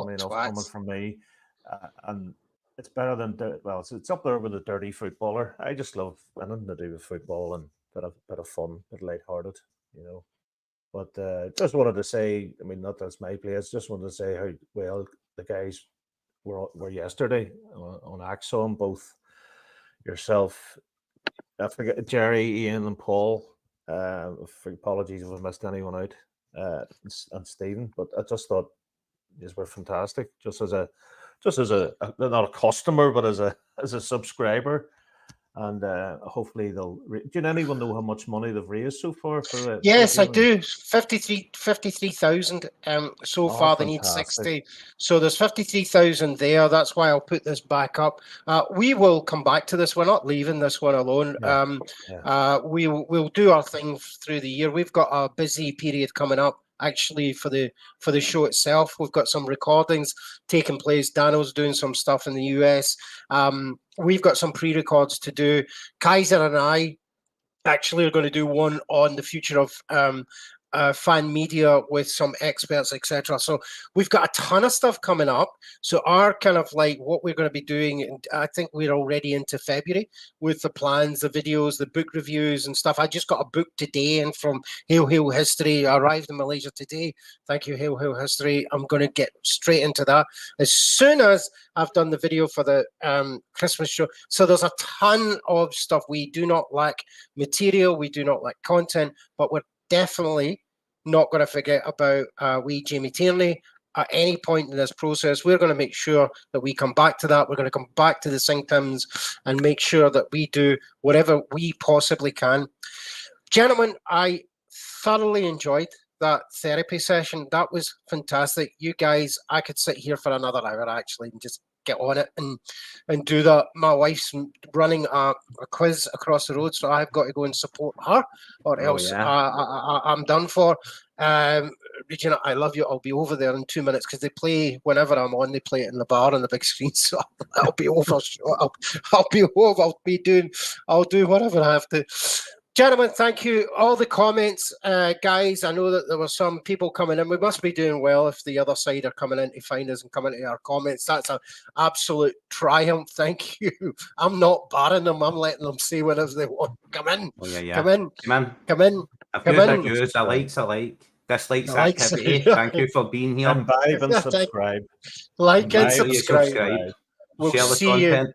twats. Coming from me, and it's better than it's up there with a dirty footballer. I just love anything to do with football and bit of fun, bit lighthearted, But just wanted to say, not that's my place. Just wanted to say how well the guys were yesterday on Axon. Both yourself, I forget Jerry, Ian, and Paul. Apologies if I missed anyone out, and Stephen. But I just thought these were fantastic. Just as a not a customer, but as a subscriber. And hopefully they'll. Do anyone know how much money they've raised so far? Yes, I do. 53,000 so far. They need 60. So there's 53,000 there. That's why I'll put this back up. We will come back to this. We're not leaving this one alone. We'll do our thing through the year. We've got a busy period coming up. Actually, for the show itself, we've got some recordings taking place. Dano's doing some stuff in the US. We've got some pre-records to do. Kaiser and I actually are going to do one on the future of fan media with some experts, etc. So we've got a ton of stuff coming up. So our kind of like what we're going to be doing, and I think we're already into February with the plans, the videos, the book reviews and stuff. I just got a book today and from Hail Hail History. I arrived in Malaysia today. Thank you, Hail Hail History. I'm going to get straight into that as soon as I've done the video for the Christmas show. So there's a ton of stuff. We do not lack material. We do not lack content, but we're definitely not going to forget about wee Jamie Tierney at any point in this process. We're going to make sure that we come back to that. We're going to come back to the Singtons and make sure that we do whatever we possibly can. Gentlemen, I thoroughly enjoyed that therapy session. That was fantastic. You guys, I could sit here for another hour actually and just get on it and do that. My wife's running a quiz across the road, so I've got to go and support her, or else I'm done for. Regina, I love you. I'll be over there in 2 minutes because they play whenever I'm on. They play it in the bar on the big screen, so I'll be over. I'll be over. I'll do whatever I have to. Gentlemen, thank you. All the comments, guys, I know that there were some people coming in. We must be doing well if the other side are coming in to find us and coming to our comments. That's an absolute triumph. Thank you. I'm not barring them. I'm letting them say whatever they want. Come in. Oh, yeah. Come in. Come in. Come in. Views, I like. Dislikes I likes. activity. Thank you for being here. Imbibe and subscribe. Like and subscribe. We'll share the see content.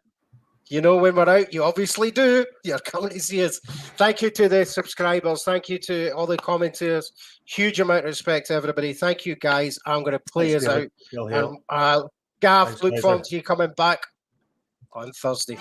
You know when we're out, you obviously do. You're coming to see us. Thank you to the subscribers. Thank you to all the commenters. Huge amount of respect to everybody. Thank you, guys. I'm going to play us out. Hail, hail. Gav, Thanks, look pleasure. forward to you coming back on Thursday.